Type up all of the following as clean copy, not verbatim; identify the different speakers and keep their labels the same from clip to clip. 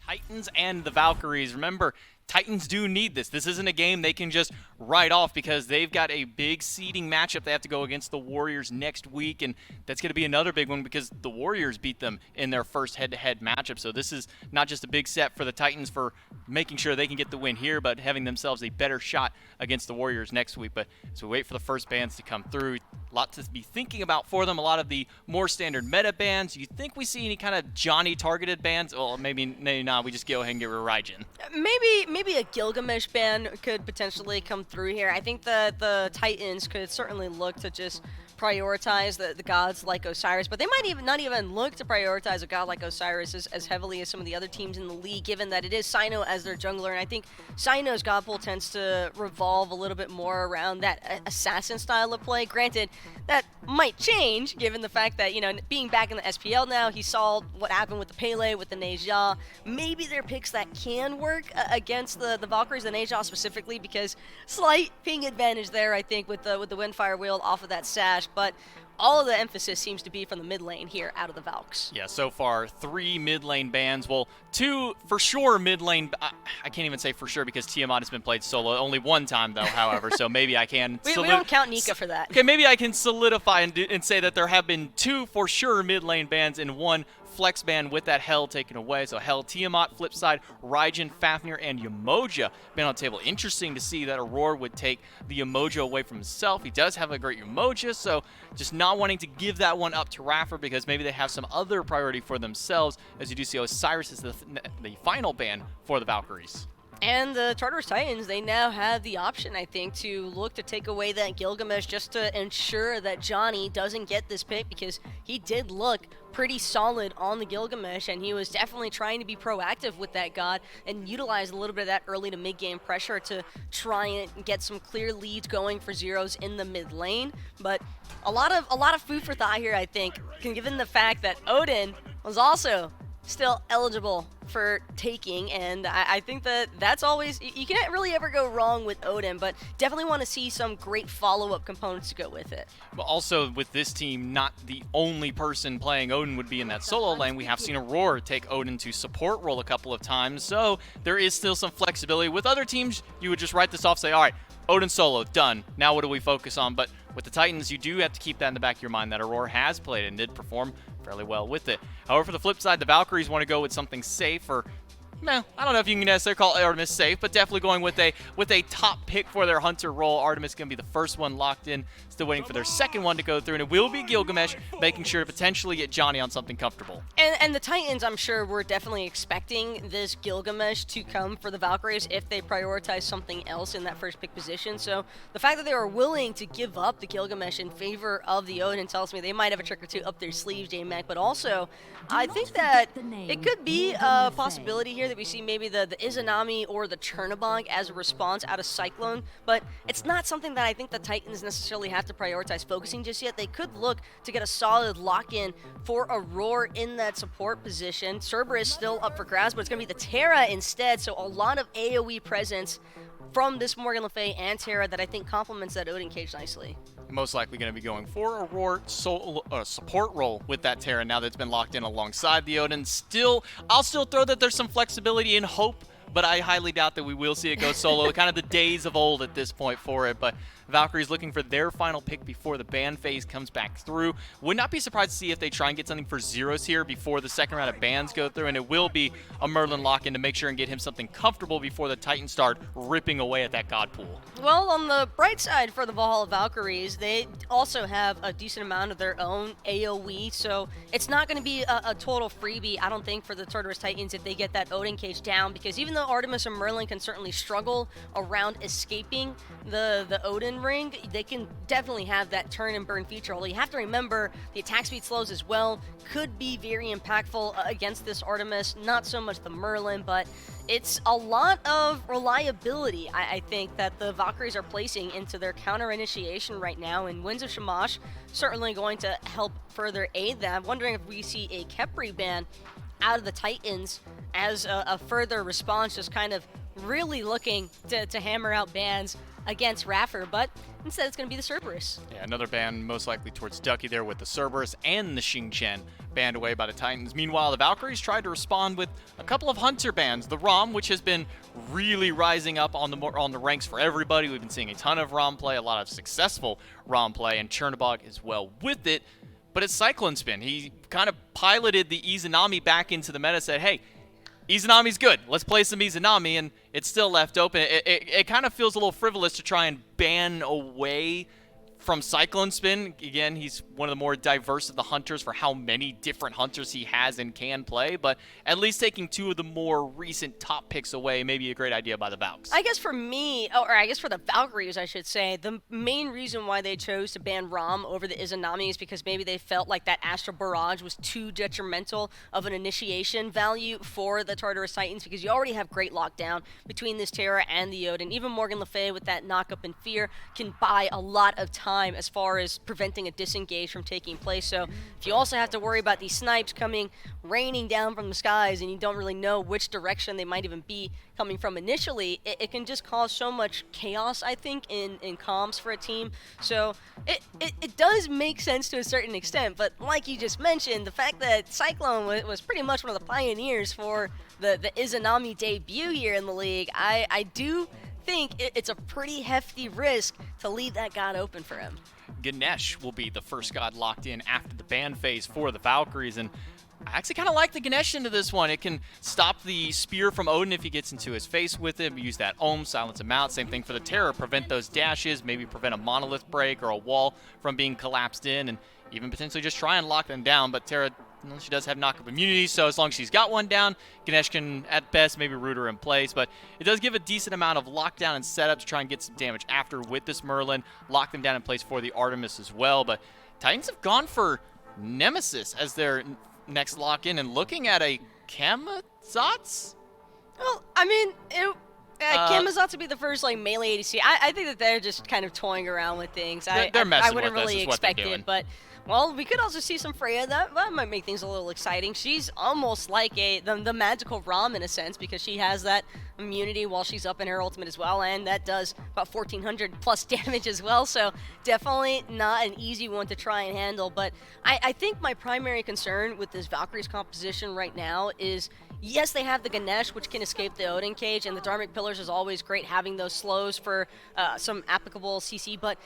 Speaker 1: Titans and the Valkyries. Remember, Titans do need this. This isn't a game they can just write off because they've got a big seeding matchup. They have to go against the Warriors next week, and that's going to be another big one because the Warriors beat them in their first head-to-head matchup. So this is not just a big set for the Titans for making sure they can get the win here, but having themselves a better shot against the Warriors next week. But as we wait for the first bans to come through, a lot to be thinking about for them. A lot of the more standard meta bans. You think we see any kind of Johnny targeted bans? Well, maybe not. We just go ahead and get rid of Raijin.
Speaker 2: Maybe a Gilgamesh ban could potentially come through here. I think that the Titans could certainly look to just prioritize the gods like Osiris, but they might not even look to prioritize a god like Osiris as heavily as some of the other teams in the league, given that it is Cyno as their jungler, and I think Cyno's god pool tends to revolve a little bit more around that assassin style of play. Granted, that might change given the fact that, being back in the SPL now, he saw what happened with the Pele, with the Neja. Maybe they're picks that can work against the Valkyries, the Neja specifically, because slight ping advantage there, I think, with the Windfire Wheel off of that sash. But all of the emphasis seems to be from the mid lane here out of the Valks.
Speaker 1: Yeah, so far 3 mid lane bans. Well, 2 for sure mid lane. I can't even say for sure because Tiamat has been played solo only one time though. However, so maybe I can.
Speaker 2: we don't count Nika for that.
Speaker 1: Okay, maybe I can solidify and say that there have been 2 for sure mid lane bans and 1 flex ban with that Hell taken away. So Hell, Tiamat, flip side, Raijin, Fafnir, and Umoja been on the table. Interesting to see that Aurora would take the Umoja away from himself. He does have a great Umoja, so just not wanting to give that one up to Raffer because maybe they have some other priority for themselves. As you do see, Osiris is the final ban for the Valkyries.
Speaker 2: And the Tartarus Titans, they now have the option, I think, to look to take away that Gilgamesh just to ensure that Johnny doesn't get this pick, because he did look pretty solid on the Gilgamesh, and he was definitely trying to be proactive with that god and utilize a little bit of that early to mid-game pressure to try and get some clear leads going for zeros in the mid lane. But a lot of food for thought here, I think, given the fact that Odin was also still eligible for taking, and I think that's always, you can't really ever go wrong with Odin, but definitely want to see some great follow-up components to go with it.
Speaker 1: But also with this team, not the only person playing Odin would be in that solo lane. We have seen Aurora take Odin to support role a couple of times, so there is still some flexibility. With other teams, you would just write this off, say, all right, Odin solo, done. Now what do we focus on? But with the Titans, you do have to keep that in the back of your mind that Aurora has played and did perform fairly well with it. However, for the flip side, the Valkyries want to go with something safe, or I don't know if you can necessarily call Artemis safe, but definitely going with a top pick for their hunter role. Artemis is going to be the first one locked in. Still waiting for their second one to go through, and it will be Gilgamesh, making sure to potentially get Johnny on something comfortable.
Speaker 2: And the Titans, I'm sure, were definitely expecting this Gilgamesh to come for the Valkyries if they prioritize something else in that first pick position. So the fact that they were willing to give up the Gilgamesh in favor of the Odin tells me they might have a trick or two up their sleeves, J-Mac, but also I think that it could be a possibility here that we see maybe the Izanami or the Chernobog as a response out of Cyclone, but it's not something that I think the Titans necessarily have to prioritize focusing just yet. They could look to get a solid lock-in for Aurora in that support position. Cerberus still up for grabs, but it's going to be the Terra instead, so a lot of AoE presence from this Morgan Le Fay and Terra that I think complements that Odin cage nicely.
Speaker 1: Most likely going to be going for Aurora support role with that Terra now that's been locked in alongside the Odin. I'll still throw that there's some flexibility in hope, but I highly doubt that we will see it go solo. Kind of the days of old at this point for it, but Valkyries looking for their final pick before the ban phase comes back through. Would not be surprised to see if they try and get something for Zeros here before the second round of bans go through, and it will be a Merlin lock-in to make sure and get him something comfortable before the Titans start ripping away at that god pool.
Speaker 2: Well, on the bright side for the Valhalla Valkyries, they also have a decent amount of their own AoE, so it's not going to be a total freebie, I don't think, for the Tartarus Titans if they get that Odin cage down, because even though Artemis and Merlin can certainly struggle around escaping the Odin ring, they can definitely have that turn and burn feature. Although you have to remember the attack speed slows as well could be very impactful against this Artemis. Not so much the Merlin, but it's a lot of reliability, I think, that the Valkyries are placing into their counter initiation right now, and Winds of Shamash certainly going to help further aid that. I'm wondering if we see a Kepri ban out of the Titans as a further response, just kind of really looking to hammer out bans against Raffer, but instead it's going to be the Cerberus.
Speaker 1: Yeah, another ban most likely towards Ducky there with the Cerberus and the Xingqian banned away by the Titans. Meanwhile, the Valkyries tried to respond with a couple of Hunter bans. The Rom, which has been really rising up on the ranks for everybody. We've been seeing a ton of Rom play, a lot of successful Rom play, and Chernobog as well with it. But it's Cyclone Spin. He kind of piloted the Izanami back into the meta, said, hey, Izanami's good. Let's play some Izanami, and it's still left open. It kind of feels a little frivolous to try and ban away from Cyclone Spin. Again, he's one of the more diverse of the hunters for how many different hunters he has and can play, but at least taking two of the more recent top picks away may be a great idea by the Valks.
Speaker 2: I guess for me, or I guess for the Valkyries, I should say, the main reason why they chose to ban Rom over the Izanami is because maybe they felt like that Astral Barrage was too detrimental of an initiation value for the Tartarus Titans, because you already have great lockdown between this Terra and the Odin. Even Morgan Le Fay with that knock-up and fear can buy a lot of time as far as preventing a disengage from taking place. So if you also have to worry about these snipes coming, raining down from the skies, and you don't really know which direction they might even be coming from initially, it can just cause so much chaos, I think, in comms for a team. So it does make sense to a certain extent, but like you just mentioned, the fact that Cyclone was pretty much one of the pioneers for the Izanami debut here in the league, I do think it's a pretty hefty risk to leave that god open for him.
Speaker 1: Ganesh will be the first god locked in after the ban phase for the Valkyries, and I actually kind of like the Ganesh into this one. It can stop the spear from Odin if he gets into his face with him, use that Ohm, silence him out. Same thing for the Terror, prevent those dashes, maybe prevent a monolith break or a wall from being collapsed in, and even potentially just try and lock them down. But Terra, she does have knock-up immunity, so as long as she's got one down, Ganesh can, at best, maybe root her in place. But it does give a decent amount of lockdown and setup to try and get some damage after with this Merlin, lock them down in place for the Artemis as well. But Titans have gone for Nemesis as their next lock-in, and looking at a Kamazats?
Speaker 2: Well, I mean, Kamazats would be the first melee ADC. I think that they're just kind of toying around with things.
Speaker 1: They're messing
Speaker 2: I wouldn't
Speaker 1: with us,
Speaker 2: really
Speaker 1: is what they're
Speaker 2: expect
Speaker 1: doing.
Speaker 2: it, but well, we could also see some Freya. That might make things a little exciting. She's almost like the magical Rom in a sense, because she has that immunity while she's up in her ultimate as well, and that does about 1,400 plus damage as well, so definitely not an easy one to try and handle. But I think my primary concern with this Valkyries composition right now is, yes, they have the Ganesh, which can escape the Odin cage, and the Dharmic Pillars is always great having those slows for some applicable CC, but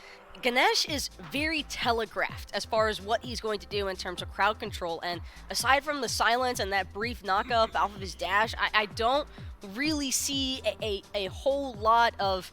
Speaker 2: Ganesh is very telegraphed as far as what he's going to do in terms of crowd control, and aside from the silence and that brief knock-up off of his dash, I don't really see a whole lot of,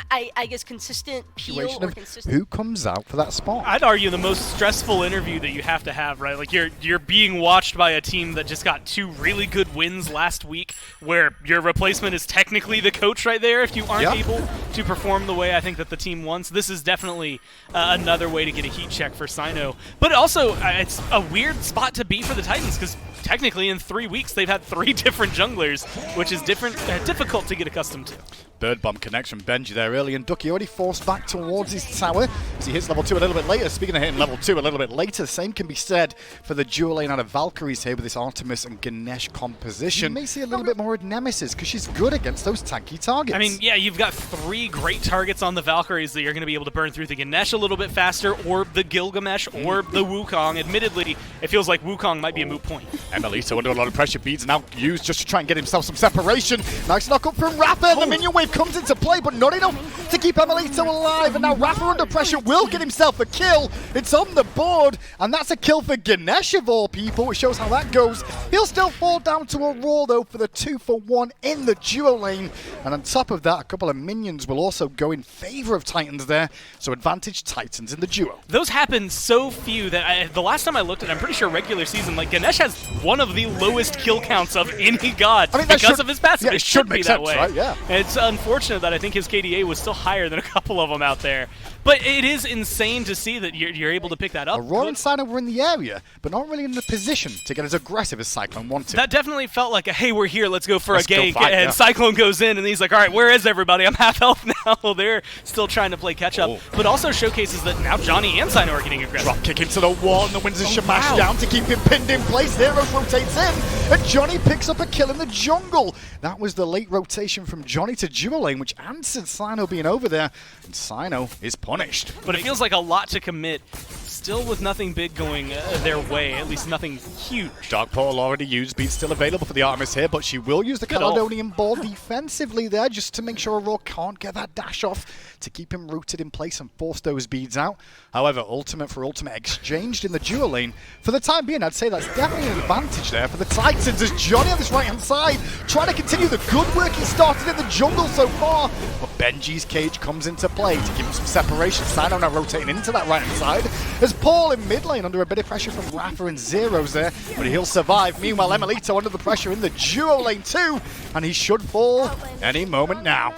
Speaker 2: I guess, consistent peel or consistent.
Speaker 3: Who comes out for that spot?
Speaker 4: I'd argue the most stressful interview that you have to have, right? Like you're being watched by a team that just got 2 really good wins last week, where your replacement is technically the coach right there if you aren't able to perform the way I think that the team wants. This is definitely another way to get a heat check for Sino. But also, it's a weird spot to be for the Titans, because technically in 3 weeks they've had 3 different junglers, which is difficult to get accustomed to.
Speaker 3: Bird bomb connection, Benji there early, and Ducky already forced back towards his tower as he hits level 2 a little bit later. Speaking of hitting level 2 a little bit later, same can be said for the dual lane out of Valkyries here with this Artemis and Ganesh composition. You may see a little bit more of Nemesis because she's good against those tanky targets.
Speaker 4: I mean, yeah, you've got 3 great targets on the Valkyries that you're going to be able to burn through the Ganesh a little bit faster, or the Gilgamesh, or the Wukong. Admittedly, it feels like Wukong might be a moot point.
Speaker 3: Emelito under a lot of pressure, beads now used just to try and get himself some separation. Nice knock up from Rapper, the minion wave comes into play, but not enough to keep Emelito alive, and now Rapper under pressure will get himself a kill. It's on the board, and that's a kill for Ganesh of all people, which shows how that goes. He'll still fall down to a Roar though for the 2-for-1 in the duo lane, and on top of that, a couple of minions will also go in favor of Titans there, so advantage Titans in the duo.
Speaker 4: Those happen so few that the last time I looked at it, I'm pretty sure regular season, Ganesh has one of the lowest kill counts of any god because of his passive.
Speaker 3: Yeah,
Speaker 4: it should
Speaker 3: make
Speaker 4: be
Speaker 3: sense,
Speaker 4: that way.
Speaker 3: right? Yeah.
Speaker 4: And it's unfortunate that I think his KDA was still higher than a couple of them out there. But it is insane to see that you're able to pick that up.
Speaker 3: Aurora and Sino were in the area, but not really in the position to get as aggressive as Cyclone wanted.
Speaker 4: That definitely felt like a, hey, we're here, let's go for
Speaker 3: Let's
Speaker 4: a gank.
Speaker 3: fight,
Speaker 4: and Cyclone goes in, and he's like, all right, where is everybody? I'm half health now. They're still trying to play catch-up. But also showcases that now Johnny and Sino are getting aggressive.
Speaker 3: Drop kick into the wall, and the Windsor Shamash down to keep him pinned in place. Zeros rotates in, and Johnny picks up a kill in the jungle. That was the late rotation from Johnny to duo lane, which answered Sino being over there, and Sino is punished.
Speaker 4: But it feels like a lot to commit, still with nothing big going their way, at least just nothing huge.
Speaker 3: Dark Portal already used, Beat's still available for the Artemis here, but she will use the Caledonian Ball defensively there just to make sure Aurora can't get that dash off to keep him rooted in place and force those beads out. However, ultimate for ultimate exchanged in the dual lane. For the time being, I'd say that's definitely an advantage there for the Titans as Johnny on this right-hand side trying to continue the good work he started in the jungle so far. But Benji's cage comes into play to give him some separation. Sino now rotating into that right-hand side as Paul in mid lane under a bit of pressure from Rafa and Zeros there, but he'll survive. Meanwhile, Emilito under the pressure in the duo lane too, and he should fall any moment now.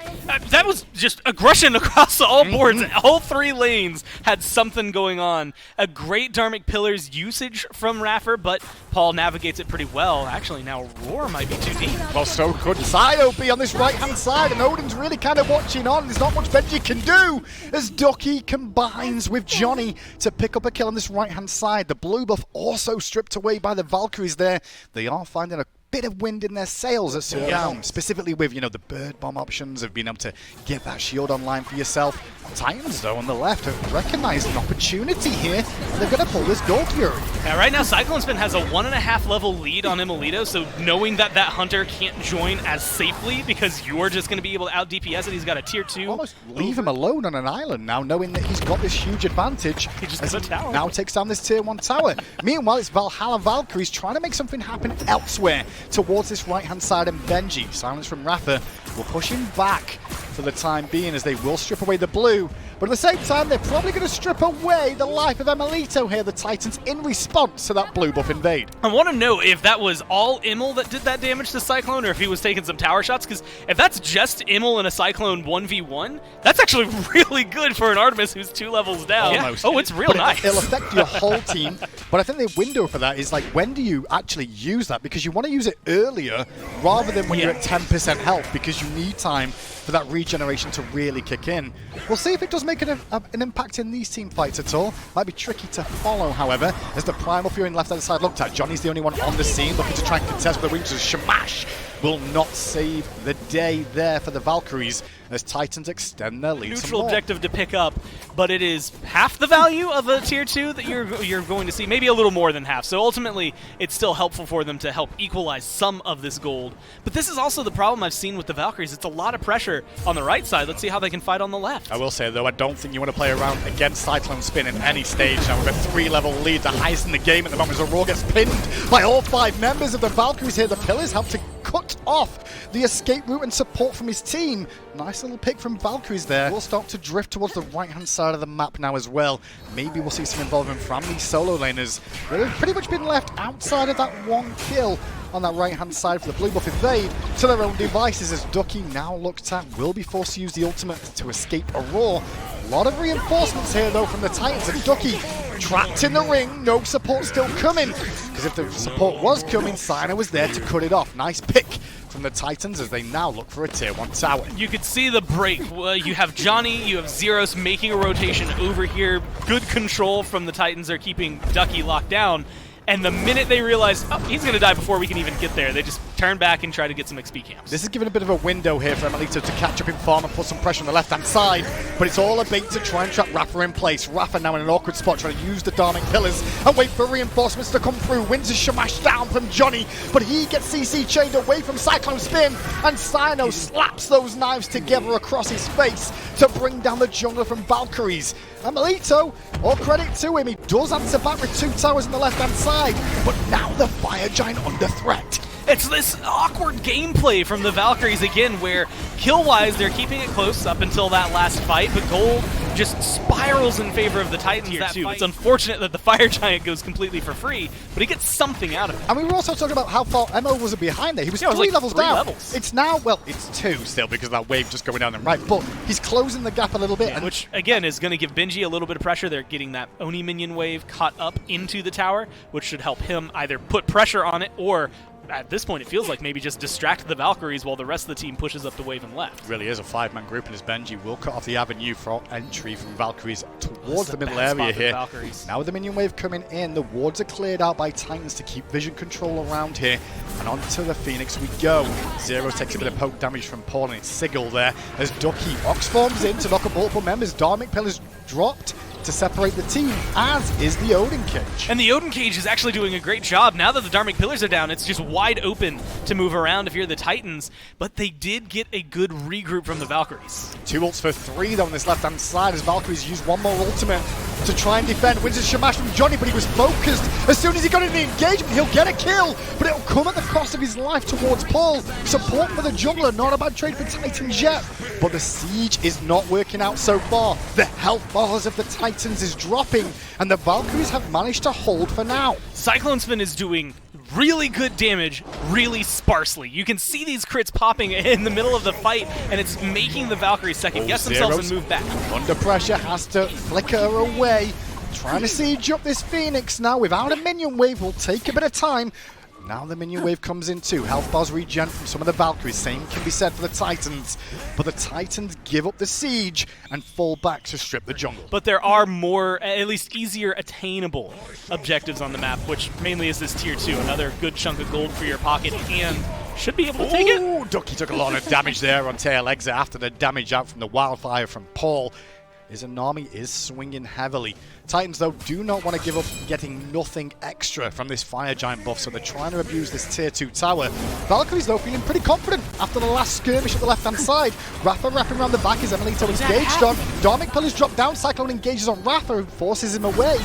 Speaker 4: That was just aggression across all boards. All 3 lanes had something going on. A great Dharmic Pillar's usage from Raffer, but Paul navigates it pretty well. Actually, now Roar might be too deep.
Speaker 3: Well, so could Sino be on this right-hand side, and Odin's really kind of watching on. There's not much Benji can do as Ducky combines with Johnny to pick up a kill on this right-hand side. The blue buff also stripped away by the Valkyries there. They are finding a bit of wind in their sails as down, specifically with, you know, the bird bomb options of being able to get that shield online for yourself. Titans, though, on the left have recognized an opportunity here, and they're going to pull this Gold Fury.
Speaker 4: Yeah, right now, Cyclone Spin has a 1.5 level lead on Emilito, so knowing that that Hunter can't join as safely because you're just going to be able to out DPS it, he's got a tier 2.
Speaker 3: Almost leave him alone on an island now, knowing that he's got this huge advantage.
Speaker 4: He just gets a tower.
Speaker 3: Now takes down this tier 1 tower. Meanwhile, it's Valhalla Valkyries trying to make something happen elsewhere towards this right-hand side, and Benji, silence from Rafa, will push him back for the time being as they will strip away the blue. But at the same time, they're probably going to strip away the life of Emilito here, the Titans, in response to that blue buff invade.
Speaker 4: I want to know if that was all Immel that did that damage to Cyclone, or if he was taking some tower shots, because if that's just Immel and a Cyclone 1v1, that's actually really good for an Artemis who's 2 levels down.
Speaker 3: Yeah.
Speaker 4: Oh, it's real nice.
Speaker 3: It'll affect your whole team, but I think the window for that is like, when do you actually use that? Because you want to use it earlier rather than when you're at 10% health, because you need time for that regeneration to really kick in. We'll see if it does make an impact in these team fights at all. Might be tricky to follow, however, as the Primal Fury on the left-hand side looked at. Johnny's the only one on the scene, looking to try and contest with the wings. Shamash will not save the day there for the Valkyries as Titans extend their lead.
Speaker 4: Neutral objective to pick up, but it is half the value of a tier 2 that you're going to see, maybe a little more than half. So ultimately, it's still helpful for them to help equalize some of this gold. But this is also the problem I've seen with the Valkyries. It's a lot of pressure on the right side. Let's see how they can fight on the left.
Speaker 3: I will say, though, I don't think you want to play around against Cyclone Spin in any stage. Now we've got a 3-level lead, the highest in the game at the moment, as Aurora gets pinned by all 5 members of the Valkyries here. The Pillars help to cut off the escape route and support from his team. Nice little pick from Valkyries there. We'll start to drift towards the right-hand side of the map now as well. Maybe we'll see some involvement from these solo laners. They've pretty much been left outside of that 1 kill on that right-hand side for the blue buff invade to their own devices, as Ducky, now looked at, will be forced to use the ultimate to escape Aurora. A lot of reinforcements here, though, from the Titans, and Ducky trapped in the ring. No support still coming, because if the support was coming, Sino was there to cut it off. Nice pick from the Titans as they now look for a tier 1 tower.
Speaker 4: You could see the break. You have Johnny, you have Zeros making a rotation over here. Good control from the Titans. They're keeping Ducky locked down. And the minute they realize, oh, he's going to die before we can even get there, they just turn back and try to get some XP camps.
Speaker 3: This is giving a bit of a window here for Emilito to catch up in farm and put some pressure on the left-hand side, but it's all a bait to try and trap Rafa in place. Rafa now in an awkward spot trying to use the Dharmic Pillars and wait for reinforcements to come through. Wins a shamash down from Johnny, but he gets CC chained away from Cyclone Spin, and Sino slaps those knives together across his face to bring down the jungler from Valkyries. Emilito, all credit to him, he does answer back with 2 towers on the left-hand side, but now the Fire Giant under threat.
Speaker 4: It's this awkward gameplay from the Valkyries again, where kill-wise they're keeping it close up until that last fight, but gold just spirals in favor of the Titans here too. It's unfortunate that the Fire Giant goes completely for free, but he gets something out of it.
Speaker 3: And we were also talking about how far Emo was behind there. He was 3
Speaker 4: like
Speaker 3: levels
Speaker 4: 3
Speaker 3: down.
Speaker 4: levels.
Speaker 3: It's now, well, it's 2 still because of that wave just going down and right, but he's closing the gap a little bit.
Speaker 4: Yeah, which, again, is going to give Benji a little bit of pressure. They're getting that Oni minion wave caught up into the tower, which should help him either put pressure on it or, at this point, it feels like maybe just distract the Valkyries while the rest of the team pushes up the wave and left.
Speaker 3: It really is a 5-man group, and as Benji will cut off the avenue for entry from Valkyries towards the middle area here. Now with the minion wave coming in, the wards are cleared out by Titans to keep vision control around here, and onto the Phoenix we go. Zero takes a bit of poke damage from Paul, and it's Sigil there as Ducky Ox forms in to knock up multiple members. Dharmic Pillars dropped. to separate the team, as is the Odin Cage.
Speaker 4: And the Odin Cage is actually doing a great job. Now that the Dharmic Pillars are down, it's just wide open to move around if you're the Titans, but they did get a good regroup from the Valkyries.
Speaker 3: 2 ults for 3 though on this left-hand side as Valkyries use one more ultimate to try and defend. Wins a Shamash from Johnny, but he was focused. As soon as he got in the engagement, he'll get a kill, but it'll come at the cost of his life towards Paul. Support for the jungler, not a bad trade for Titans yet, but the siege is not working out so far. The health bars of the Titans is dropping, and the Valkyries have managed to hold for now.
Speaker 4: Cyclone Spin is doing really good damage really sparsely. You can see these crits popping in the middle of the fight, and it's making the Valkyries second guess themselves and move back.
Speaker 3: Under pressure, has to flicker away. Trying to siege up this Phoenix now without a minion wave. Will take a bit of time. Now the minion wave comes in too. Health bars regen from some of the Valkyries. Same can be said for the Titans. But the Titans give up the siege and fall back to strip the jungle.
Speaker 4: But there are more, at least easier attainable objectives on the map, which mainly is this tier 2. Another good chunk of gold for your pocket, and should be able to take it.
Speaker 3: Ducky took a lot of damage there on tail exit after the damage out from the wildfire from Paul. His Anami is swinging heavily. Titans, though, do not want to give up getting nothing extra from this Fire Giant buff, so they're trying to abuse this tier 2 tower. Valkyries, though, feeling pretty confident after the last skirmish at the left-hand side. Rafa wrapping around the back as Emilito engaged on. Dharmic Pillars drop down. Cyclone engages on Rafa, who forces him away.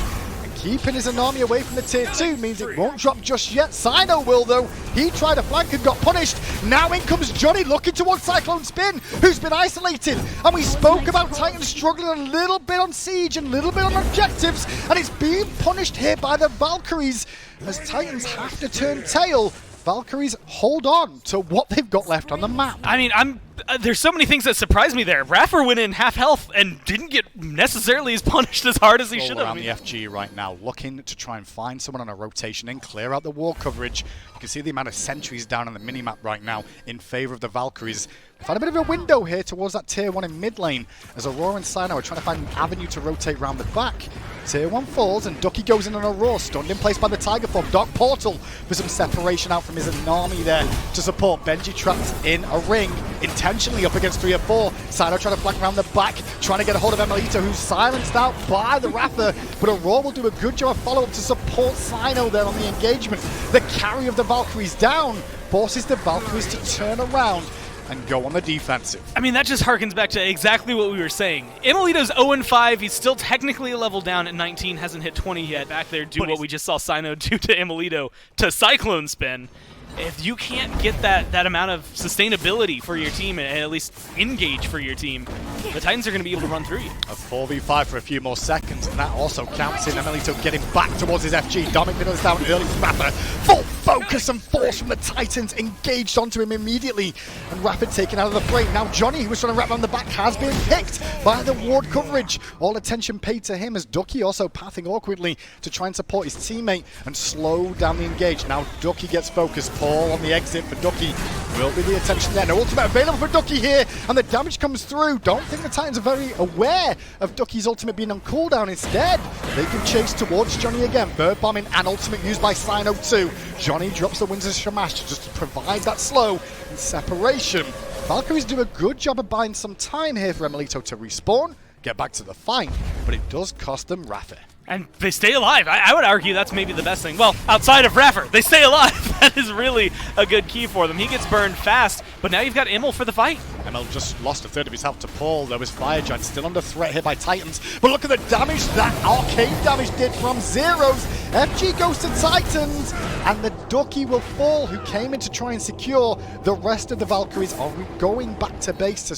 Speaker 3: Keeping his Anami away from the tier 2 means it won't drop just yet. Sino will, though. He tried a flank and got punished. Now in comes Johnny looking towards Cyclone Spin, who's been isolated. And we spoke about Titans struggling a little bit on siege and a little bit on objectives, and it's being punished here by the Valkyries as Titans have to turn tail. Valkyries hold on to what they've got left on the map.
Speaker 4: I mean, there's so many things that surprised me there. Rafa went in half health and didn't get necessarily as punished as hard as he should have.
Speaker 3: Around the FG right now, looking to try and find someone on a rotation and clear out the wall coverage. You can see the amount of sentries down on the minimap right now in favor of the Valkyries. They've had a bit of a window here towards that tier 1 in mid lane as Aurora and Sino are trying to find an avenue to rotate around the back. Tier 1 falls and Ducky goes in on Aurora, stunned in place by the Tiger Form. Dark Portal for some separation out from his Anami there to support. Benji trapped in a ring, intentionally up against 3 or 4. Sino trying to flank around the back, trying to get a hold of Emilito, who's silenced out by the Rafa, but Aurora will do a good job of follow-up to support Sino there on the engagement. The carry of the Valkyries down forces the Valkyries to turn around and go on the defensive.
Speaker 4: I mean, that just harkens back to exactly what we were saying. Emilito's 0-5. He's still technically a level down at 19. Hasn't hit 20 yet. Back there, do what we just saw Sino do to Emilito to Cyclone Spin. If you can't get that amount of sustainability for your team and at least engage for your team, the Titans are going to be able to run through you.
Speaker 3: A 4v5 for a few more seconds, and that also counts in Emilito getting back towards his FG. Dharmic Pillars down early from Rafa. Full focus and force from the Titans, engaged onto him immediately, and Rapid taken out of the frame. Now Johnny, who was trying to wrap around the back, has been picked by the ward coverage. All attention paid to him as Ducky also pathing awkwardly to try and support his teammate and slow down the engage. Now Ducky gets focused. Paul on the exit for Ducky will be the attention there. No ultimate available for Ducky here, and the damage comes through. Don't think the Titans are very aware of Ducky's ultimate being on cooldown. Instead, they can chase towards Johnny again. Bird bombing and ultimate used by Sino too. Johnny drops the Windsor Shamash just to provide that slow and separation. Valkyries do a good job of buying some time here for Emilito to respawn, get back to the fight, but it does cost them Rafa.
Speaker 4: And they stay alive. I would argue that's maybe the best thing. Well, outside of Rafa, they stay alive. That is really a good key for them. He gets burned fast, but now you've got Emil for the fight.
Speaker 3: Emil just lost a third of his health to Paul. There was Fire Giant still under threat here by Titans. But look at the damage that arcane damage did from Zeros. FG goes to Titans, and the Ducky will fall, who came in to try and secure. The rest of the Valkyries are going back to base to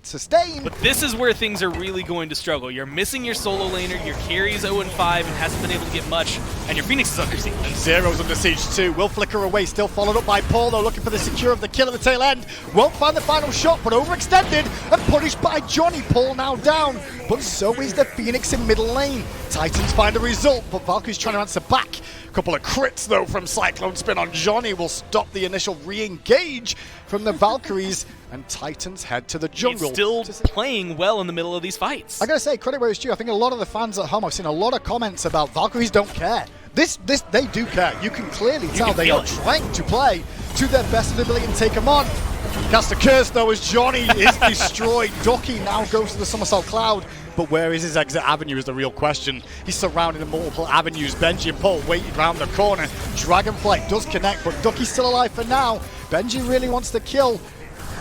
Speaker 3: sustain.
Speaker 4: But this is where things are really going to struggle. You're missing your solo laner, your carry's 0-5 and hasn't been able to get much, and your Phoenix is under siege.
Speaker 3: And Zero's under siege too. Will flicker away, still followed up by Paul, though, looking for the secure of the kill at the tail end. Won't find the final shot, but overextended and punished by Johnny. Paul now down, but so is the Phoenix in middle lane. Titans find a result, but Valkyrie's trying to answer back. A couple of crits, though, from Cyclone Spin on Johnny will stop the initial re-engage from the Valkyries, and Titans head to the jungle.
Speaker 4: He's still playing well in the middle of these fights.
Speaker 3: I gotta say, credit where it's due. I think a lot of the fans at home, I've seen a lot of comments about Valkyries don't care. This, they do care. You can clearly tell they are trying to play to their best of their ability and take them on. Cast a curse, though, as Johnny is destroyed. Ducky now goes to the Somersault Cloud but where is his exit avenue is the real question. He's surrounded in multiple avenues. Benji and Paul waiting around the corner. Dragonflight does connect, but Ducky's still alive for now. Benji really wants to kill.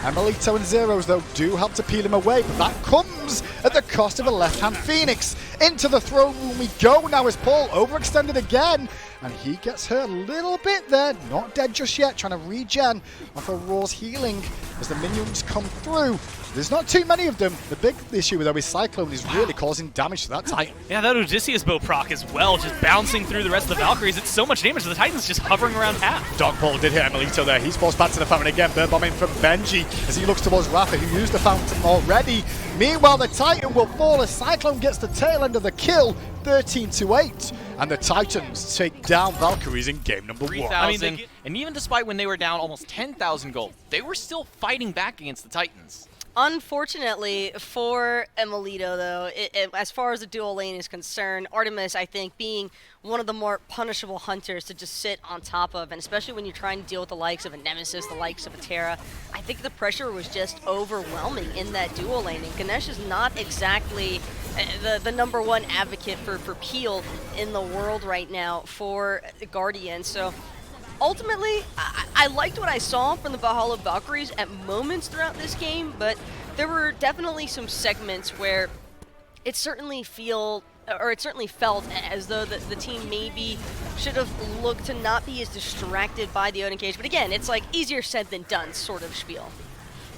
Speaker 3: Emilito and Zeros, though, do help to peel him away, but that comes at the cost of a left-hand Phoenix. Into the throne room we go now as Paul overextended again, and he gets hurt a little bit there. Not dead just yet, trying to regen off of Raw's healing as the minions come through. There's not too many of them. The big issue, though, is Cyclone is really causing damage to that Titan.
Speaker 4: Yeah, that Odysseus bow proc as well, just bouncing through the rest of the Valkyries. It's so much damage, the Titan's just hovering around half.
Speaker 3: Dogpole did hit Emilito there. He's forced back to the fountain again. Burn bombing from Benji as he looks towards Rafa, who used the fountain already. Meanwhile, the Titan will fall as Cyclone gets the tail end of the kill, 13-8. And the Titans take down Valkyries in game number 1.
Speaker 1: 3,000, and even despite when they were down almost 10,000 gold, they were still fighting back against the Titans.
Speaker 2: Unfortunately for Emilito, though, as far as the dual lane is concerned, Artemis, I think, being one of the more punishable hunters to just sit on top of, and especially when you're trying to deal with the likes of a Nemesis, the likes of a Terra, I think the pressure was just overwhelming in that dual lane, and Ganesh is not exactly the #1 advocate for peel in the world right now for the Guardian, so ultimately, I liked what I saw from the Valhalla Valkyries at moments throughout this game, but there were definitely some segments where it certainly felt as though the team maybe should have looked to not be as distracted by the Odin Cage. But again, it's like easier said than done sort of spiel.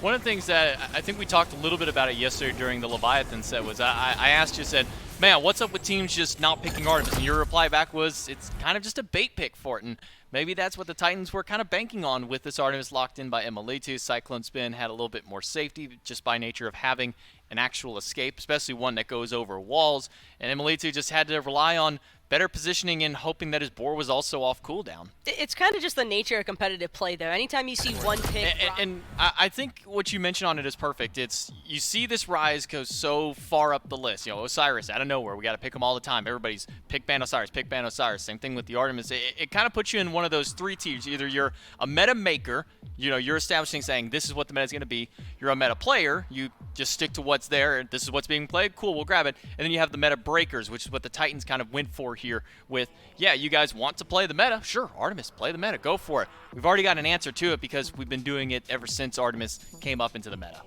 Speaker 1: One of the things that I think we talked a little bit about it yesterday during the Leviathan set was I asked you, said, man, what's up with teams just not picking Artemis? And your reply back was, it's kind of just a bait pick for it. And maybe that's what the Titans were kind of banking on with this Artemis locked in by Emilito. Cyclone Spin had a little bit more safety just by nature of having an actual escape, especially one that goes over walls. And Emilito just had to rely on better positioning and hoping that his board was also off cooldown.
Speaker 2: It's kind of just the nature of competitive play, though. Anytime you see one pick...
Speaker 1: And I think what you mentioned on it is perfect. It's, you see this rise go so far up the list. You know, Osiris, out of nowhere, we got to pick him all the time. Everybody's pick ban Osiris, pick ban Osiris. Same thing with the Artemis. It kind of puts you in one of those three tiers. Either you're a meta maker, you know, you're establishing, saying this is what the meta is going to be. You're a meta player, you just stick to what's there. This is what's being played. Cool, we'll grab it. And then you have the meta breakers, which is what the Titans kind of went for here with, yeah, you guys want to play the meta? Sure, Artemis, play the meta. Go for it. We've already got an answer to it because we've been doing it ever since Artemis came up into the meta.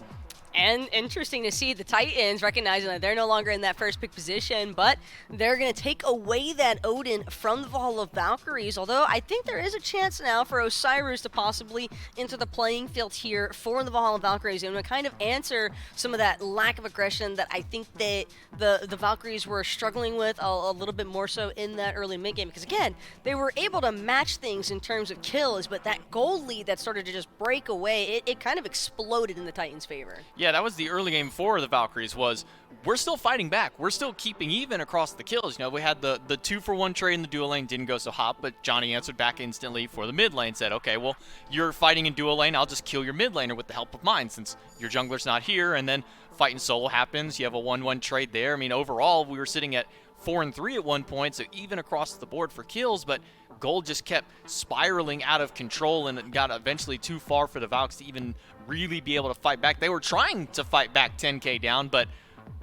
Speaker 2: And interesting to see the Titans recognizing that they're no longer in that first pick position, but they're going to take away that Odin from the Valhalla Valkyries, although I think there is a chance now for Osiris to possibly enter the playing field here for the Valhalla Valkyries and to kind of answer some of that lack of aggression that I think that the Valkyries were struggling with a little bit more so in that early mid-game, because again, they were able to match things in terms of kills, but that gold lead that started to just break away, it kind of exploded in the Titans' favor.
Speaker 1: Yeah, that was the early game for the Valkyries, was we're still fighting back. We're still keeping even across the kills. You know, we had the 2-for-1 trade in the dual lane, didn't go so hot, but Johnny answered back instantly for the mid lane, said, okay, well, you're fighting in dual lane, I'll just kill your mid laner with the help of mine since your jungler's not here, and then fighting solo happens. You have a 1-1 trade there. I mean, overall, we were sitting at 4-3 at one point, so even across the board for kills, but gold just kept spiraling out of control and it got eventually too far for the Valks to even really be able to fight back. They were trying to fight back 10k down, but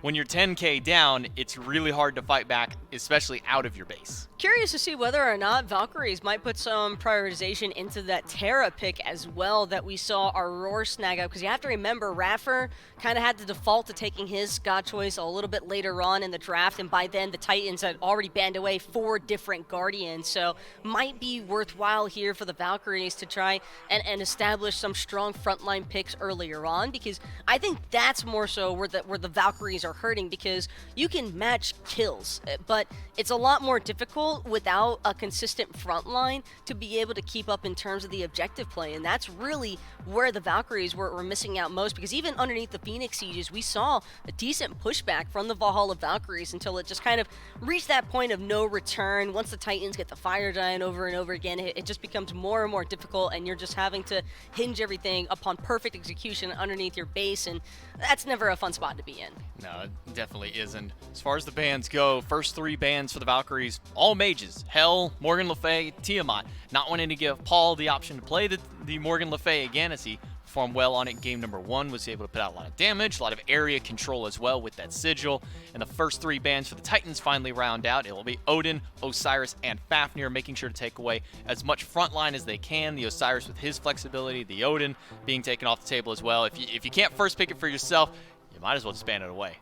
Speaker 1: when you're 10k down, it's really hard to fight back, especially out of your base.
Speaker 2: Curious to see whether or not Valkyries might put some prioritization into that Terra pick as well that we saw Aurora snag up, because you have to remember Raffer kind of had the default to taking his god choice a little bit later on in the draft, and by then the Titans had already banned away 4 different Guardians, so might be worthwhile here for the Valkyries to try and establish some strong frontline picks earlier on, because I think that's more so where the Valkyries are hurting, because you can match kills, but it's a lot more difficult without a consistent front line to be able to keep up in terms of the objective play, and that's really where the Valkyries were missing out most, because even underneath the Phoenix Sieges, we saw a decent pushback from the Valhalla Valkyries until it just kind of reached that point of no return. Once the Titans get the Fire Giant over and over again, it just becomes more and more difficult, and you're just having to hinge everything upon perfect execution underneath your base, and that's never a fun spot to be in.
Speaker 1: No, it definitely isn't. As far as the bans go, first 3 bans for the Valkyries, all mages. Hell, Morgan Le Fay, Tiamat. Not wanting to give Paul the option to play the Morgan Le Fay again as he performed well on it game number 1, was able to put out a lot of damage, a lot of area control as well with that sigil. And the first 3 bans for the Titans finally round out. It will be Odin, Osiris, and Fafnir, making sure to take away as much frontline as they can. The Osiris with his flexibility, the Odin being taken off the table as well. If you can't first pick it for yourself, you might as well just ban it away.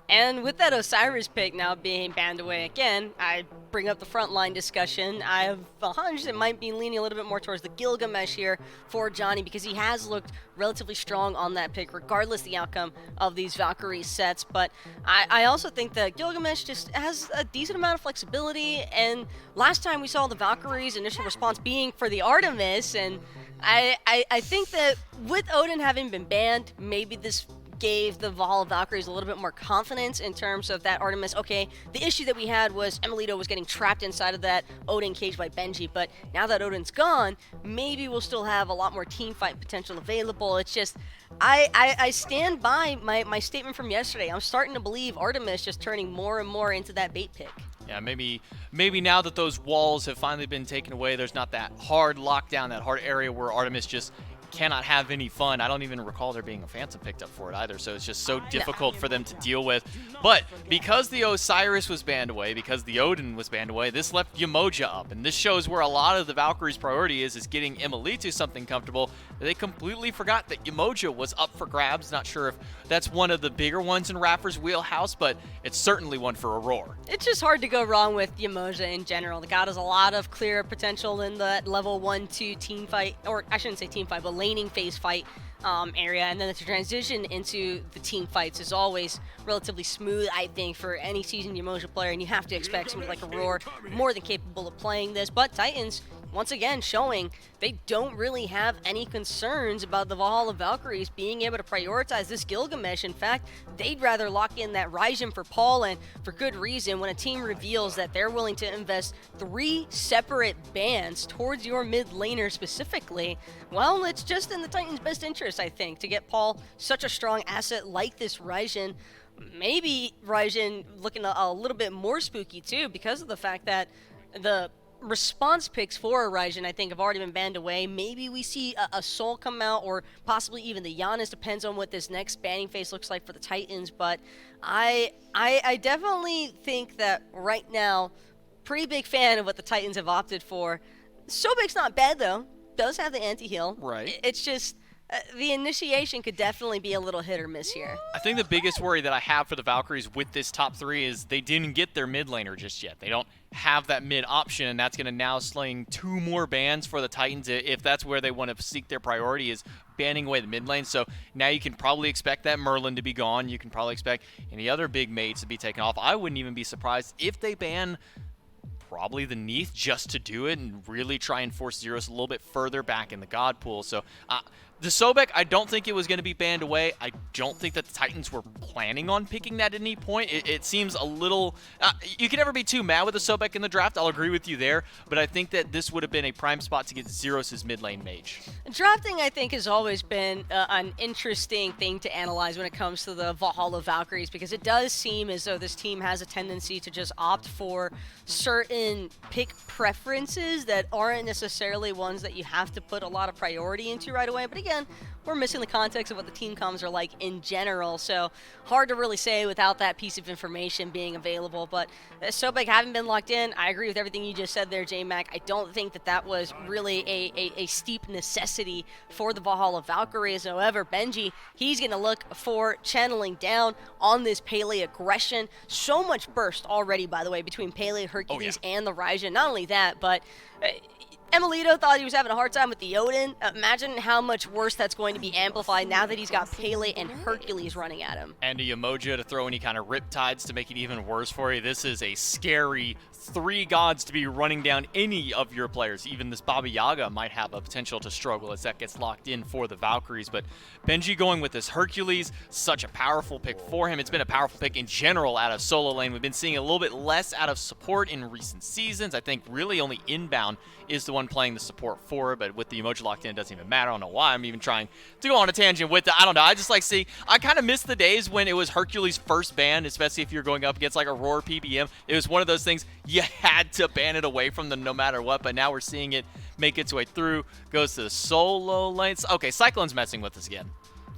Speaker 2: And with that Osiris pick now being banned away again, I bring up the frontline discussion. I have a hunch it might be leaning a little bit more towards the Gilgamesh here for Johnny, because he has looked relatively strong on that pick, regardless the outcome of these Valkyrie sets. But I also think that Gilgamesh just has a decent amount of flexibility, and last time we saw the Valkyries' initial response being for the Artemis, and I think that with Odin having been banned, maybe this gave the Valhalla Valkyries a little bit more confidence in terms of that Artemis. Okay, the issue that we had was Emilito was getting trapped inside of that Odin cage by Benji, but now that Odin's gone, maybe we'll still have a lot more team fight potential available. It's just, I stand by my statement from yesterday. I'm starting to believe Artemis just turning more and more into that bait pick.
Speaker 1: Yeah, maybe now that those walls have finally been taken away, there's not that hard lockdown, that hard area where Artemis just cannot have any fun. I don't even recall there being a Phantom picked up for it either, so it's just so difficult for them to deal with. But because the Osiris was banned away, because the Odin was banned away, this left Yamoja up, and this shows where a lot of the Valkyries' priority is getting Emily something comfortable. They completely forgot that Yamoja was up for grabs. Not sure if that's one of the bigger ones in Raffer's wheelhouse, but it's certainly one for Aurora.
Speaker 2: It's just hard to go wrong with Yamoja in general. The god has a lot of clear potential in the level 1-2 team fight, or I shouldn't say team fight, but laning phase fight area, and then the transition into the team fights is always relatively smooth, I think, for any seasoned Yamoja player, and you have to expect somebody like Aurora more than capable of playing this. But Titans, once again, showing they don't really have any concerns about the Valhalla Valkyries being able to prioritize this Gilgamesh. In fact, they'd rather lock in that Raijin for Paul, and for good reason. When a team reveals that they're willing to invest 3 separate bans towards your mid laner specifically, well, it's just in the Titans' best interest, I think, to get Paul such a strong asset like this Raijin. Maybe Raijin looking a little bit more spooky too, because of the fact that the response picks for Raijin, I think, have already been banned away. Maybe we see a Soul come out, or possibly even the Giannis. Depends on what this next banning phase looks like for the Titans. But I definitely think that right now, pretty big fan of what the Titans have opted for. Sobek's not bad though. Does have the anti-heal.
Speaker 1: Right.
Speaker 2: It's just the initiation could definitely be a little hit or miss here.
Speaker 1: I think the biggest worry that I have for the Valkyries with this top 3 is they didn't get their mid laner just yet. They don't have that mid option, and that's going to now sling 2 more bans for the Titans if that's where they want to seek their priority, is banning away the mid lane. So now you can probably expect that Merlin to be gone. You can probably expect any other big mates to be taken off. I wouldn't even be surprised if they ban probably the Neath just to do it and really try and force Zeros a little bit further back in the God pool. So the Sobek, I don't think it was going to be banned away. I don't think that the Titans were planning on picking that at any point. It seems a little... you can never be too mad with the Sobek in the draft. I'll agree with you there. But I think that this would have been a prime spot to get Zeros' mid lane mage.
Speaker 2: Drafting, I think, has always been an interesting thing to analyze when it comes to the Valhalla Valkyries, because it does seem as though this team has a tendency to just opt for certain pick preferences that aren't necessarily ones that you have to put a lot of priority into right away. But again, we're missing the context of what the team comms are like in general, so hard to really say without that piece of information being available. But Sobek having been locked in, I agree with everything you just said there, J-Mac. I don't think that that was really a steep necessity for the Valhalla Valkyries. However, Benji, he's going to look for channeling down on this Pele aggression. So much burst already, by the way, between Pele, Hercules, and the Raijin. Not only that, but... Emilito thought he was having a hard time with the Odin. Imagine how much worse that's going to be amplified now that he's got Pele and Hercules running at him.
Speaker 1: And a Yamoja to throw any kind of Riptides to make it even worse for you. This is a scary 3 gods to be running down any of your players. Even this Baba Yaga might have a potential to struggle as that gets locked in for the Valkyries. But Benji going with this Hercules, such a powerful pick for him. It's been a powerful pick in general out of solo lane. We've been seeing a little bit less out of support in recent seasons. I think really only Inbound is the one playing the support for it, but with the emoji locked in, it doesn't even matter. I don't know why I'm even trying to go on a tangent with it. I don't know. I just like see, I kind of miss the days when it was Hercules' first ban, especially if you're going up against like Aurora PBM. It was one of those things you had to ban it away from them no matter what, but now we're seeing it make its way through, goes to the solo lanes. Okay, Cyclone's messing with us again.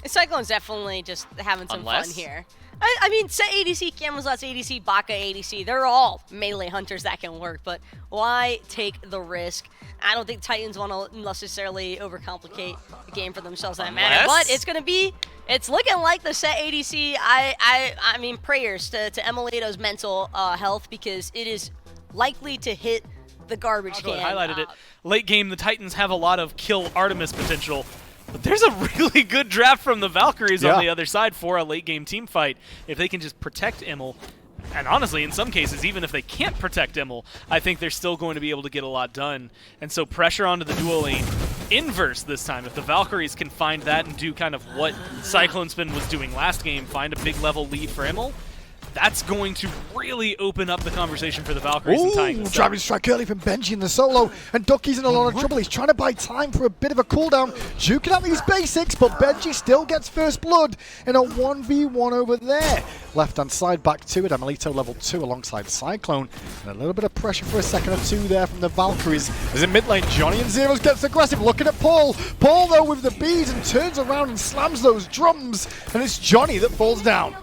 Speaker 2: Cyclone's definitely just having some
Speaker 1: Unless-
Speaker 2: fun here. I mean, Set ADC, Camelot's ADC, Baka ADC, they're all melee hunters that can work, but why take the risk? I don't think Titans want to necessarily overcomplicate the game for themselves in that manner, but it's looking like the Set ADC. I mean, prayers to Emilito's mental health, because it is likely to hit the garbage can.
Speaker 4: Highlighted it. Late game, the Titans have a lot of kill Artemis potential. But there's a really good draft from the Valkyries on the other side for a late-game team fight. If they can just protect Immel, and honestly, in some cases, even if they can't protect Immel, I think they're still going to be able to get a lot done. And so pressure onto the duo lane, inverse this time. If the Valkyries can find that and do kind of what Cyclone Spin was doing last game, find a big level lead for Immel, that's going to really open up the conversation for the Valkyries and tying this up.
Speaker 3: Driving strike early from Benji in the solo, and Ducky's in a lot of trouble. He's trying to buy time for a bit of a cooldown, juking out these basics, but Benji still gets first blood in a 1v1 over there. Left-hand side back to it, Emilito level 2 alongside Cyclone, and a little bit of pressure for a second or two there from the Valkyries. As in mid lane, Johnny and Zeros gets aggressive, looking at Paul. Paul, though, with the bees, and turns around and slams those drums, and it's Johnny that falls down.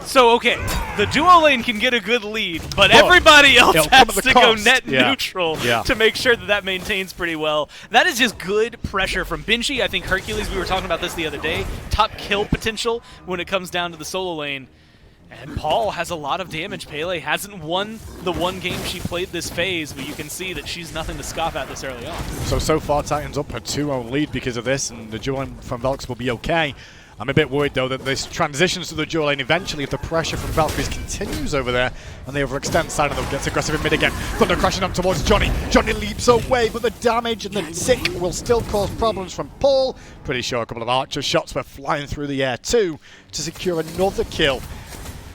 Speaker 4: So, okay, the duo lane can get a good lead, but everybody else has to go net neutral to make sure that that maintains pretty well. That is just good pressure from Benji. I think Hercules, we were talking about this the other day, top kill potential when it comes down to the solo lane. And Paul has a lot of damage. Pele hasn't won the one game she played this phase, but you can see that she's nothing to scoff at this early on.
Speaker 3: So far, Titans up a 2-0 lead because of this, and the duo lane from Valks will be okay. I'm a bit worried, though, that this transitions to the duo lane eventually if the pressure from Valkyries continues over there and they overextend. Silent, though, gets aggressive in mid again. Thunder crashing up towards Johnny. Johnny leaps away, but the damage and the tick will still cause problems from Paul. Pretty sure a couple of archer shots were flying through the air, too, to secure another kill.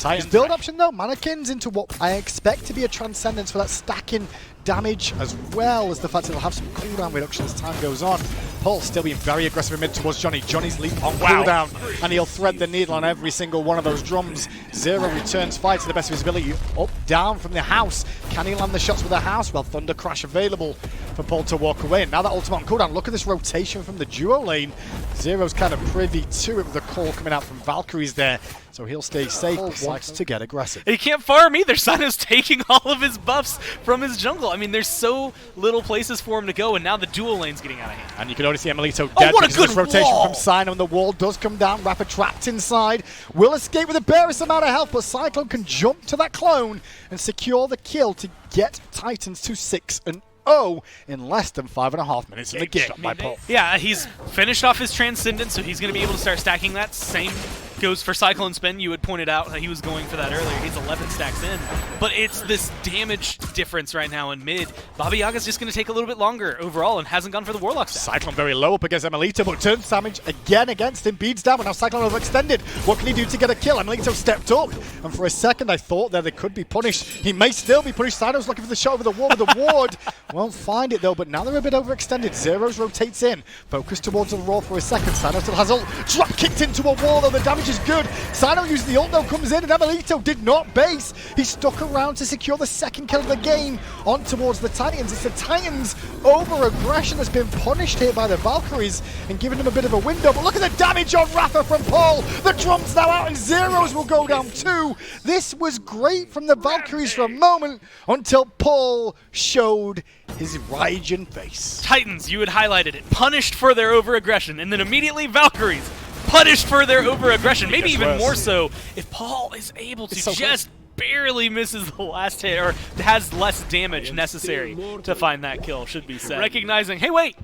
Speaker 3: Titans build option, though. Mannequins into what I expect to be a transcendence for that stacking damage, as well as the fact that it'll have some cooldown reduction as time goes on. Paul still being very aggressive in mid towards Johnny. Johnny's leap on cooldown, and he'll thread the needle on every single one of those drums. Zero returns fight to the best of his ability. Up, down from the house. Can he land the shots with the house? Well, Thunder Crash available for Paul to walk away. And now that ultimate on cooldown, look at this rotation from the duo lane. Zero's kind of privy to it with the call coming out from Valkyries there. So he'll stay safe, wants to get aggressive.
Speaker 4: He can't farm either. Sino's taking all of his buffs from his jungle. I mean, there's so little places for him to go, and now the duo lane's getting out of hand.
Speaker 3: And you can already see Emilito dead
Speaker 4: what a
Speaker 3: because
Speaker 4: good
Speaker 3: of this rotation
Speaker 4: wall.
Speaker 3: from Sino, and the wall does come down. Rapper trapped inside. Will escape with the barest amount of health, but Cyclone can jump to that clone and secure the kill to get Titans to 6-0 in less than 5.5 minutes in the game. By Paul.
Speaker 4: Yeah, he's finished off his Transcendence, so he's going to be able to start stacking that. Same goes for Cyclone Spin. You had pointed out that he was going for that earlier. He's 11 stacks in. But it's this damage difference right now in mid. Baba Yaga's just going to take a little bit longer overall and hasn't gone for the Warlock stack.
Speaker 3: Cyclone very low up against Emilito, but turns damage again against him. Beads down, but now Cyclone overextended. What can he do to get a kill? Emilito stepped up, and for a second I thought that they could be punished. He may still be punished. Sino's looking for the shot over the wall with the ward. Won't find it though, but now they're a bit overextended. Zeros rotates in. Focus towards the Raw for a second. Sino still has ult. Drop kicked into a wall though. The damage is good. Sino uses the ult though, comes in, and Emilito did not base. He stuck around to secure the second kill of the game on towards the Titans. It's the Titans over-aggression that's been punished here by the Valkyries and giving them a bit of a window. But look at the damage on Rafa from Paul. The drum's now out and Zeros will go down too. This was great from the Valkyries for a moment until Paul showed his Raijin face.
Speaker 4: Titans, you had highlighted it, punished for their over-aggression, and then immediately Valkyries punished for their over-aggression. Maybe even more so if Paul is able to just barely misses the last hit or has less damage necessary to find that kill, should be said. Recognizing, hey, wait,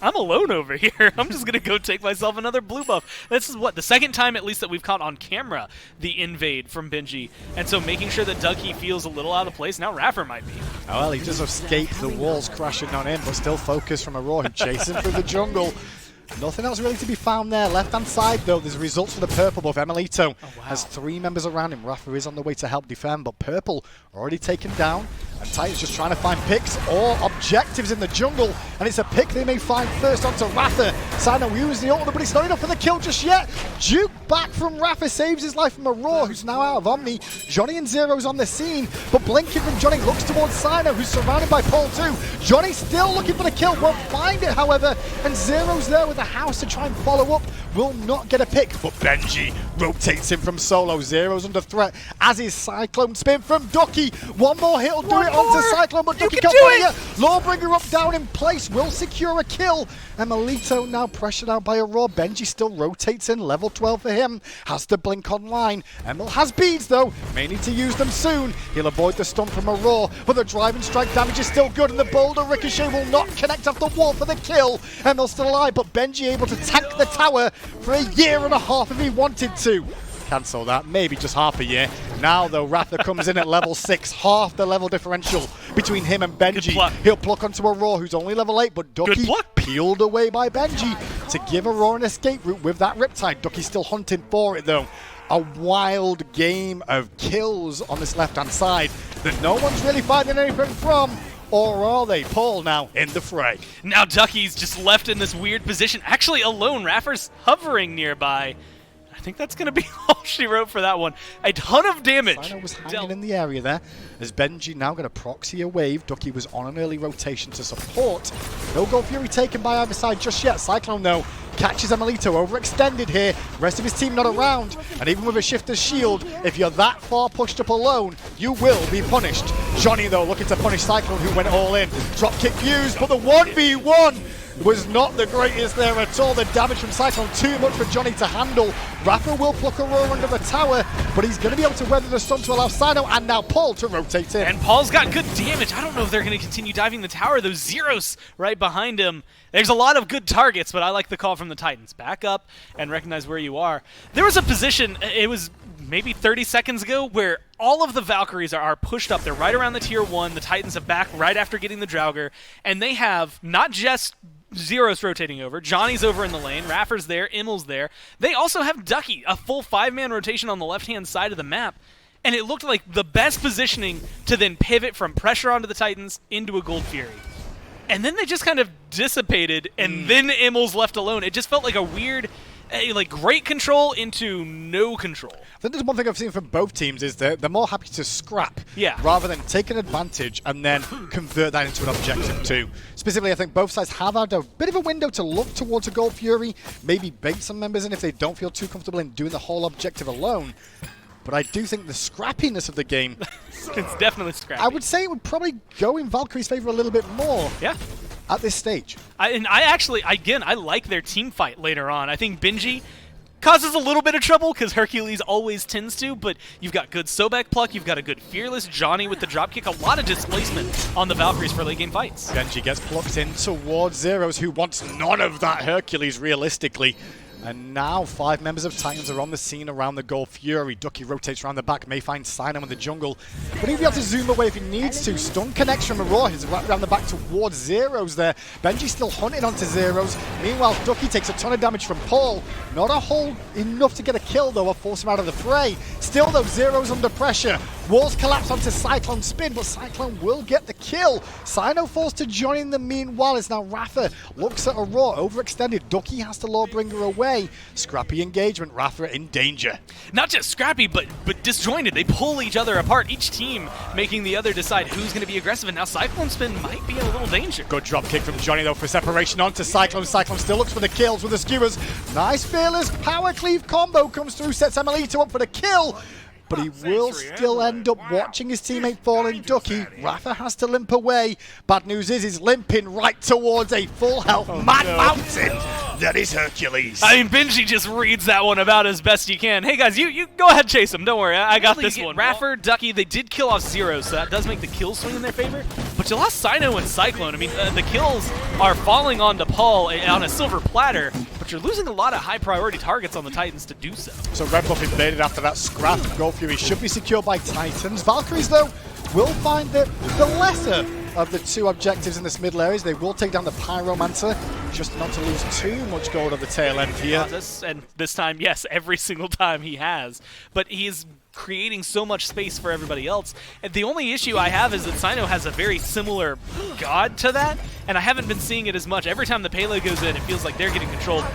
Speaker 4: I'm alone over here. I'm just going to go take myself another blue buff. This is what, the second time at least that we've caught on camera the invade from Benji. And so making sure that Ducky feels a little out of place. Now Raffer might be.
Speaker 3: Oh, well, he just escaped the walls crashing on him, but still focused from Aurora, who chasing through the jungle. Nothing else really to be found there. Left-hand side, though, there's results for the purple, but Emilito has 3 members around him. Rafa is on the way to help defend, but purple already taken down. And Titan's just trying to find picks or objectives in the jungle. And it's a pick they may find first onto Rafa. Sino uses the ultimate, but it's not enough for the kill just yet. Juke back from Rafa saves his life from a Roar, who's now out of Omni. Johnny and Zero's on the scene, but blinking from Johnny looks towards Sino, who's surrounded by Paul too. Johnny still looking for the kill, won't find it, however. And Zero's there with the house to try and follow up. Will not get a pick, but Benji rotates him from solo. Zero's under threat, as is Cyclone spin from Ducky. One more hit will do it onto Cyclone, but Ducky can't find it. Lawbringer up down in place, will secure a kill. And Melito now pressured out by Aurora. Benji still rotates in, level 12 for him. Has to blink online. Emil has beads though, may need to use them soon. He'll avoid the stun from Aurora, but the driving strike damage is still good, and the boulder ricochet will not connect off the wall for the kill. Emil's still alive, but Benji able to tank the tower for a year and a half if he wanted to. Cancel that, maybe just half a year. Now though, Rafa comes in at level 6, half the level differential between him and Benji. He'll pluck onto Aurora, who's only level 8, but Ducky peeled away by Benji to give Aurora an escape route with that Riptide. Ducky's still hunting for it though. A wild game of kills on this left-hand side that no one's really finding anything from. Or are they? Paul now in the fray.
Speaker 4: Now Ducky's just left in this weird position, actually alone. Rafa's hovering nearby. I think that's going to be all she wrote for that one. A ton of damage.
Speaker 3: Sino was hanging in the area there, as Benji now going to proxy a wave. Ducky was on an early rotation to support. No Gold Fury taken by either side just yet. Cyclone, though, catches Emilito, overextended here. Rest of his team not around. And even with a Shifter's Shield, if you're that far pushed up alone, you will be punished. Johnny, though, looking to punish Cyclone, who went all in. Dropkick used, but the 1v1 was not the greatest there at all. The damage from Cyclone, too much for Johnny to handle. Rafa will pluck Aurora under the tower, but he's going to be able to weather the storm to allow Sino and now Paul to rotate in.
Speaker 4: And Paul's got good damage. I don't know if they're going to continue diving the tower. Those Zeros right behind him. There's a lot of good targets, but I like the call from the Titans. Back up and recognize where you are. There was a position, it was maybe 30 seconds ago, where all of the Valkyries are pushed up. They're right around the tier 1. The Titans have back right after getting the Draugr, and they have not just Zeros rotating over, Johnny's over in the lane, Raffer's there, Immel's there. They also have Ducky, a full 5-man rotation on the left-hand side of the map, and it looked like the best positioning to then pivot from pressure onto the Titans into a Gold Fury. And then they just kind of dissipated, and then Immel's left alone. It just felt like a weird, like great control into no control.
Speaker 3: I think there's one thing I've seen from both teams is that they're more happy to scrap rather than take an advantage and then convert that into an objective too. Specifically, I think both sides have had a bit of a window to look towards a Gold Fury, maybe bait some members in if they don't feel too comfortable in doing the whole objective alone. But I do think the scrappiness of the game...
Speaker 4: It's definitely scrappy.
Speaker 3: I would say it would probably go in Valkyrie's favor a little bit more.
Speaker 4: Yeah.
Speaker 3: At this stage.
Speaker 4: I actually, again, I like their team fight later on. I think Benji causes a little bit of trouble because Hercules always tends to, but you've got good Sobek pluck, you've got a good Fearless, Johnny with the dropkick, a lot of displacement on the Valkyries for late game fights.
Speaker 3: Benji gets plucked in towards Zeros, who wants none of that Hercules realistically. And now 5 members of Titans are on the scene around the Gold Fury. Ducky rotates around the back, may find Sino in the jungle, but he'll be able to zoom away if he needs to. Stun connects from Aurora, he's right around the back towards Zeros there. Benji still hunting onto Zeros. Meanwhile, Ducky takes a ton of damage from Paul. Not a hole enough to get a kill though, or force him out of the fray. Still though, Zeros under pressure. Walls collapse onto Cyclone spin, but Cyclone will get the kill. Sino falls to Johnny in the meanwhile as now Rafa looks at Aurora, overextended. Ducky has to Lawbringer away. Scrappy engagement, Rafa in danger.
Speaker 4: Not just scrappy, but disjointed. They pull each other apart, each team making the other decide who's going to be aggressive, and now Cyclone spin might be in a little danger.
Speaker 3: Good drop kick from Johnny though for separation onto Cyclone. Cyclone still looks for the kills with the skewers. Nice Fearless power cleave combo comes through, sets Emilito up for the kill. But he will still end up watching his teammate fall in Ducky. Rafa has to limp away. Bad news is he's limping right towards a full health mountain. That is Hercules.
Speaker 4: I mean, Benji just reads that one about as best you can. Hey guys, you go ahead chase him. Don't worry, I got this one. Rafa, Ducky, they did kill off Zeros, so that does make the kill swing in their favor. But you lost Sino and Cyclone. I mean, the kills are falling onto Paul on a silver platter, but you're losing a lot of high priority targets on the Titans to do so.
Speaker 3: So Red Buff invaded after that scrap. Gold Fury should be secured by Titans. Valkyries, though, will find the lesser of the two objectives in this middle areas. They will take down the Pyromancer, just not to lose too much gold at the tail end here.
Speaker 4: And this time, yes, every single time he has. But he's creating so much space for everybody else. And the only issue I have is that Cyno has a very similar god to that, and I haven't been seeing it as much. Every time the Pele goes in, it feels like they're getting controlled.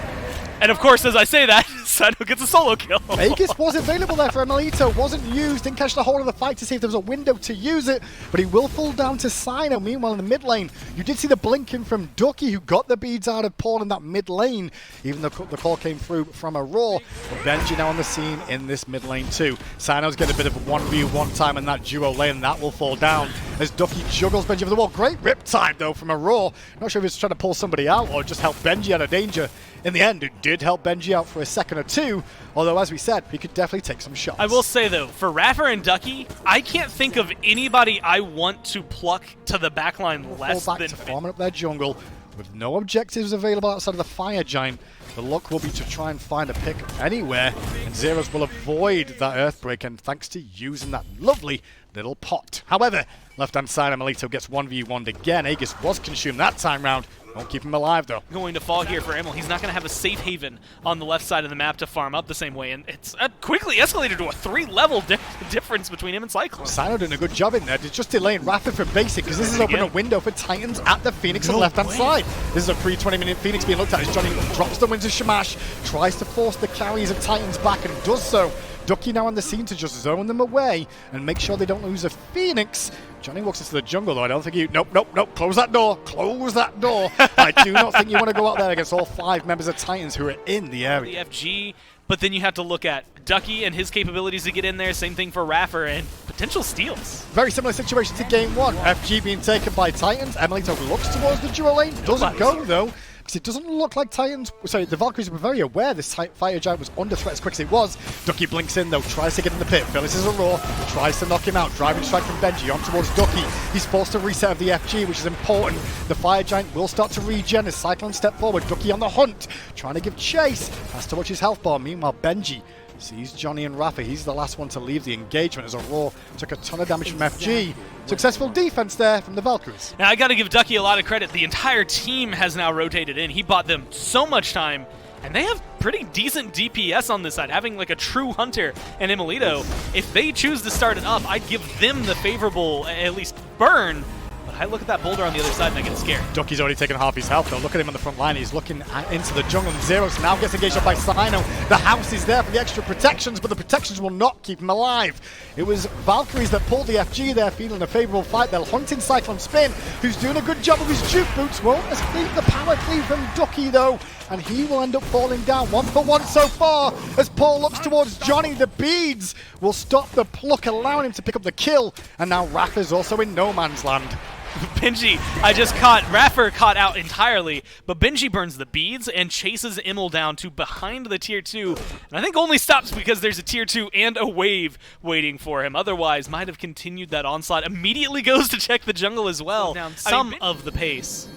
Speaker 4: And of course, as I say that, Cyno gets a solo kill.
Speaker 3: Aegis was available there for Emelito, wasn't used, didn't catch the hold of the fight to see if there was a window to use it, but he will fall down to Cyno. Meanwhile, in the mid lane, you did see the blinking from Ducky, who got the beads out of Paul in that mid lane, even though the call came through from Aurora. But Benji now on the scene in this mid lane too. Cyno's getting a bit of a 1v1 time in that duo lane, that will fall down as Ducky juggles Benji over the wall. Great rip time though from Aurora. Not sure if he's trying to pull somebody out or just help Benji out of danger. In the end, it did help Benji out for a second or two, although as we said, he could definitely take some shots.
Speaker 4: I will say though, for Raffer and Ducky, I can't think of anybody I want to pluck to the backline less
Speaker 3: back
Speaker 4: than
Speaker 3: to farming up their jungle with no objectives available outside of the Fire Giant. The luck will be to try and find a pick anywhere, and Zeros will avoid that Earthbreak, and thanks to using that lovely little pot. However, left-hand side, Emelito gets 1v1'd again. Aegis was consumed that time round. Won't keep him alive, though.
Speaker 4: Going to fall here for Emil. He's not going to have a safe haven on the left side of the map to farm up the same way, and it's quickly escalated to a 3-level difference between him and Cyclone.
Speaker 3: Cyno doing a good job in there. They're just delaying Rapid for basic, because this is opening a window for Titans at the Phoenix on the left-hand side. This is a pre-20-minute Phoenix being looked at as Johnny drops the Winds of Shamash, tries to force the carries of Titans back, and does so. Ducky now on the scene to just zone them away and make sure they don't lose a Phoenix. Johnny walks into the jungle, though. I don't think you... Nope. Close that door. Close that door. I do not think you want to go out there against all 5 members of Titans who are in the area.
Speaker 4: The FG, but then you have to look at Ducky and his capabilities to get in there. Same thing for Raffer and potential steals.
Speaker 3: Very similar situation to game 1. FG being taken by Titans. Emelito looks towards the dual lane. Doesn't go, though. Because it doesn't look like the Valkyries were very aware this Fire Giant was under threat as quick as it was. Ducky blinks in though, tries to get in the pit. Phyllis is a roar, tries to knock him out. Driving strike from Benji on towards Ducky. He's forced to reset of the FG, which is important. The Fire Giant will start to regen as Cyclone step forward. Ducky on the hunt, trying to give chase. Has to watch his health bar. Meanwhile, Benji sees Johnny and Rafa. He's the last one to leave the engagement as Aurora took a ton of damage from FG. Successful defense there from the Valkyries.
Speaker 4: Now I got to give Ducky a lot of credit. The entire team has now rotated in. He bought them so much time, and they have pretty decent DPS on this side. Having like a true hunter and Emelito, if they choose to start it up, I'd give them the favorable, at least burn. I look at that boulder on the other side and I get scared.
Speaker 3: Ducky's already taken half his health though. Look at him on the front line. He's looking into the jungle. And Zeros now gets engaged up by Cyno. The house is there for the extra protections, but the protections will not keep him alive. It was Valkyries that pulled the FG there, feeling a favorable fight. They'll hunt in Cyclone Spin, who's doing a good job of his juke boots. Won't escape the power cleave from Ducky though, and he will end up falling down 1-for-1 so far as Paul looks towards Johnny. The beads will stop the pluck, allowing him to pick up the kill, and now Rafa's also in no man's land.
Speaker 4: Benji, Raffer caught out entirely, but Benji burns the beads and chases Immel down to behind the tier 2, and I think only stops because there's a tier 2 and a wave waiting for him. Otherwise, might have continued that onslaught. Immediately goes to check the jungle as well. Down some of the pace.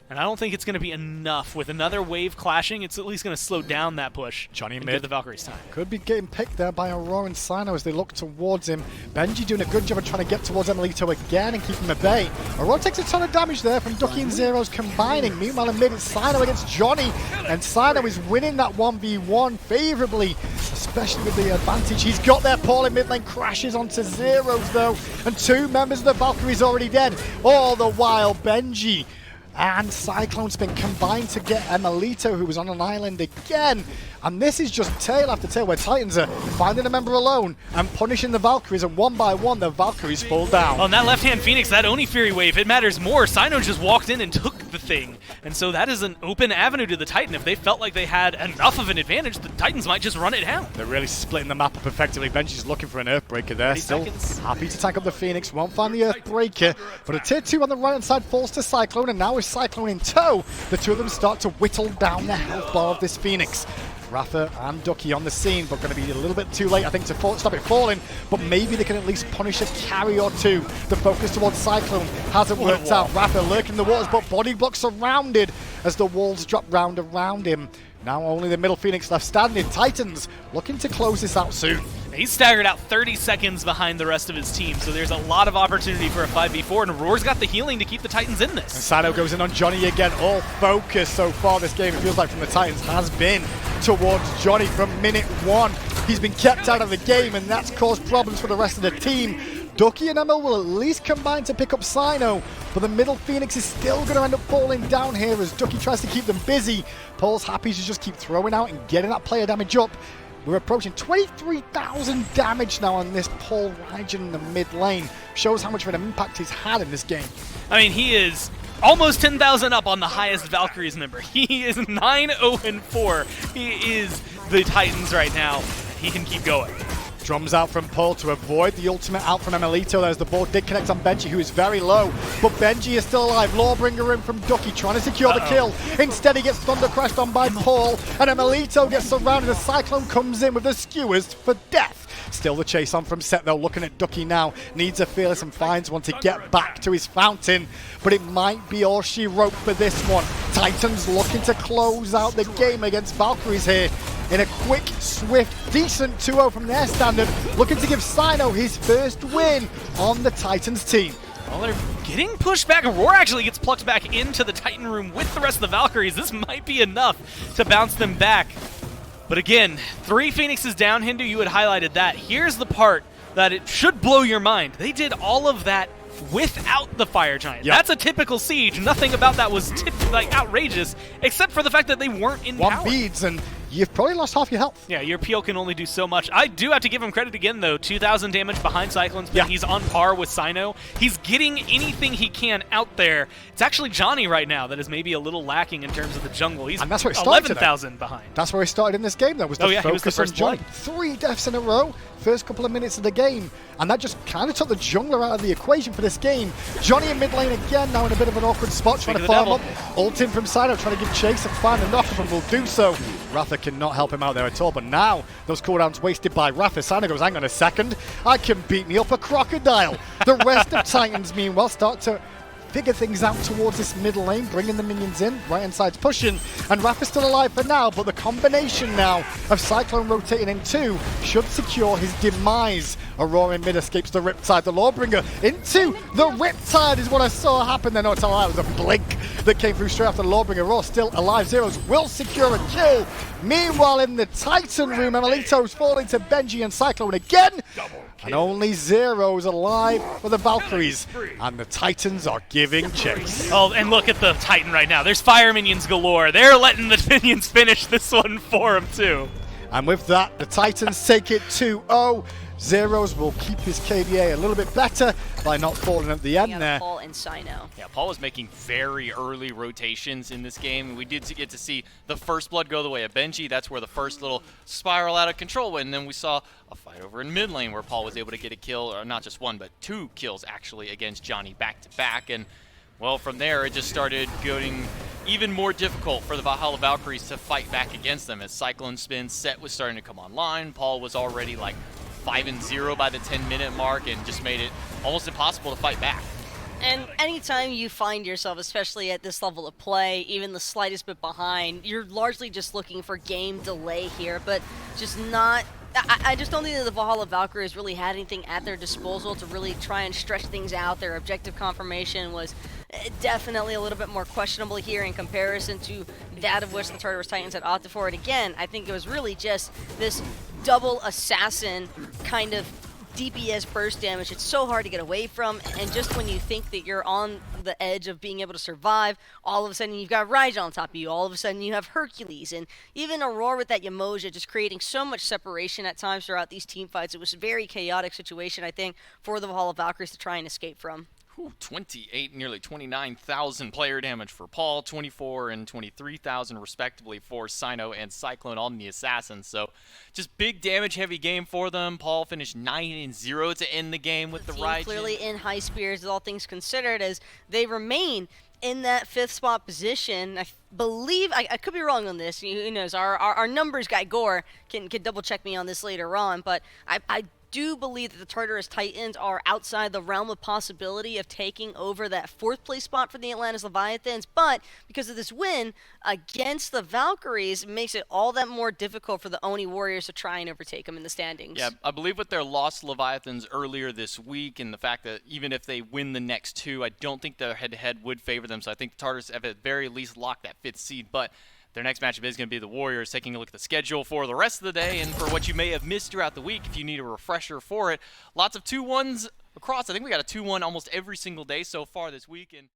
Speaker 4: And I don't think it's going to be enough. With another wave clashing, it's at least going to slow down that push.
Speaker 3: Johnny
Speaker 4: and
Speaker 3: mid.
Speaker 4: give the Valkyries time.
Speaker 3: Could be getting picked there by Aurora and Cyno as they look towards him. Benji doing a good job of trying to get towards Emelito again and keep him at bay. Aurora takes a ton of damage there from Ducky and Zeros combining. Meanwhile, in mid, it's Cyno against Johnny. And Cyno is winning that 1v1 favorably, especially with the advantage he's got there. Paul in mid lane crashes onto Zeros though. And 2 members of the Valkyries already dead. All the while, Benji and Cyclone Spin combined to get Emelito, who was on an island again. And this is just tail after tail where Titans are finding a member alone and punishing the Valkyries, and one by one the Valkyries fall down.
Speaker 4: On that left-hand Phoenix, that Oni Fury wave, it matters more. Cyno just walked in and took the thing. And so that is an open avenue to the Titan. If they felt like they had enough of an advantage, the Titans might just run it down.
Speaker 3: They're really splitting the map up effectively. Benji's looking for an Earthbreaker there. Still happy to tank up the Phoenix. Won't find the Earthbreaker. But a tier 2 on the right-hand side falls to Cyclone, and now with Cyclone in tow, the two of them start to whittle down the health bar of this Phoenix. Rafa and Ducky on the scene, but going to be a little bit too late, I think, to stop it falling. But maybe they can at least punish a carry or two. The focus towards Cyclone hasn't worked out. Rafa lurking in the walls, but body block surrounded as the walls drop round around him. Now only the middle Phoenix left standing. Titans looking to close this out soon.
Speaker 4: He's staggered out 30 seconds behind the rest of his team, so there's a lot of opportunity for a 5v4, and Aurora's got the healing to keep the Titans in this.
Speaker 3: And Sino goes in on Johnny again. All focus so far this game, it feels like, from the Titans has been towards Johnny from minute one. He's been kept out of the game, and that's caused problems for the rest of the team. Ducky and ML will at least combine to pick up Sino, but the middle Phoenix is still going to end up falling down here as Ducky tries to keep them busy. Paul's happy to just keep throwing out and getting that player damage up. We're approaching 23,000 damage now on this Paul Rygen in the mid lane. Shows how much of an impact he's had in this game.
Speaker 4: I mean, he is almost 10,000 up on the highest Valkyries number. He is 9-0-4. He is the Titans right now. He can keep going.
Speaker 3: Drums out from Paul to avoid the ultimate out from Emelito. There's the ball. Did connect on Benji, who is very low. But Benji is still alive. Lawbringer in from Ducky, trying to secure the kill. Instead, he gets thunder crashed on by Paul. And Emelito gets surrounded as Cyclone comes in with the skewers for death. Still the chase on from Set, though. Looking at Ducky now. Needs a Fearless and finds one to get back to his fountain. But it might be all she wrote for this one. Titans looking to close out the game against Valkyries here. In a quick, swift, decent 2-0 from their standard, looking to give Sino his first win on the Titans team.
Speaker 4: Well, they're getting pushed back. Aurora actually gets plucked back into the Titan room with the rest of the Valkyries. This might be enough to bounce them back. But again, 3 Phoenixes down, Hindu, you had highlighted that. Here's the part that it should blow your mind. They did all of that without the Fire Giant. Yep. That's a typical siege. Nothing about that was outrageous, except for the fact that they weren't in power.
Speaker 3: 1 beads and you've probably lost half your health.
Speaker 4: Yeah, your peel can only do so much. I do have to give him credit again, though. 2,000 damage behind Cyclones, but he's on par with Sino. He's getting anything he can out there. It's actually Johnny right now that is maybe a little lacking in terms of the jungle. He's 11,000 behind.
Speaker 3: That's where he started in this game, though, was the focus on Johnny. 3 deaths in a row, first couple of minutes of the game, and that just kind of took the jungler out of the equation for this game. Johnny in mid lane again, now in a bit of an awkward spot, trying to farm up. Ult in from Sino, trying to give chase and find a knockoff, and will do so. Ratha cannot help him out there at all, but now those cooldowns wasted by Ratha. Sino goes, hang on a second, I can beat me up a crocodile. The rest of Titans, meanwhile, start to figure things out towards this middle lane, bringing the minions in. Right hand side's pushing, and Ratha's still alive for now, but the combination now of Cyclone rotating in 2 should secure his demise. Aurora in mid escapes the Riptide. The Lawbringer into the Riptide is what I saw happen there. No, it's all right. It was a blink that came through straight after the Lawbringer. Raw still alive. Zeros will secure a kill. Meanwhile, in the Titan room, Emelito's falling to Benji and Cyclone again. And only Zero's alive for the Valkyries. And the Titans are giving chase.
Speaker 4: Oh, and look at the Titan right now. There's fire minions galore. They're letting the minions finish this one for him, too.
Speaker 3: And with that, the Titans take it 2-0. Zeros will keep his KDA a little bit better by not falling at the end there.
Speaker 2: Paul and Sino.
Speaker 1: Yeah, Paul was making very early rotations in this game. We did get to see the first blood go the way of Benji. That's where the first little spiral out of control went. And then we saw a fight over in mid lane where Paul was able to get a kill, or not just 1, but 2 kills actually against Johnny back to back. And well, from there, it just started getting even more difficult for the Valhalla Valkyries to fight back against them. As Cyclone Spin set was starting to come online, Paul was already like 5-0 by the 10-minute mark and just made it almost impossible to fight back.
Speaker 2: And anytime you find yourself, especially at this level of play, even the slightest bit behind, you're largely just looking for game delay here, but just not... I just don't think that the Valhalla Valkyries really had anything at their disposal to really try and stretch things out. Their objective confirmation was definitely a little bit more questionable here in comparison to that of which the Tartarus Titans had opted for. And again, I think it was really just this double assassin kind of DPS burst damage. It's so hard to get away from, and just when you think that you're on the edge of being able to survive, all of a sudden you've got Raijal on top of you, all of a sudden you have Hercules, and even Aurora with that Yamoja just creating so much separation at times throughout these team fights. It was a very chaotic situation, I think, for the Valhalla Valkyries to try and escape from.
Speaker 1: 28, nearly 29,000 player damage for Paul, 24 and 23,000 respectively for Sino and Cyclone on the Assassins. So just big damage heavy game for them. Paul finished 9-0 to end the game with the Raijin.
Speaker 2: Clearly in high spirits, all things considered, as they remain in that 5th spot position. I believe, I could be wrong on this, who knows, our numbers guy Gore can double check me on this later on, but I do believe that the Tartarus Titans are outside the realm of possibility of taking over that 4th place spot for the Atlantis Leviathans, but because of this win against the Valkyries, it makes it all that more difficult for the Oni Warriors to try and overtake them in the standings.
Speaker 1: Yeah, I believe with their loss to Leviathans earlier this week and the fact that even if they win the next 2, I don't think their head-to-head would favor them, so I think the Tartars have at very least locked that 5th seed, but their next matchup is going to be the Warriors. Taking a look at the schedule for the rest of the day and for what you may have missed throughout the week if you need a refresher for it. Lots of 2-1s across. I think we got a 2-1 almost every single day so far this week. And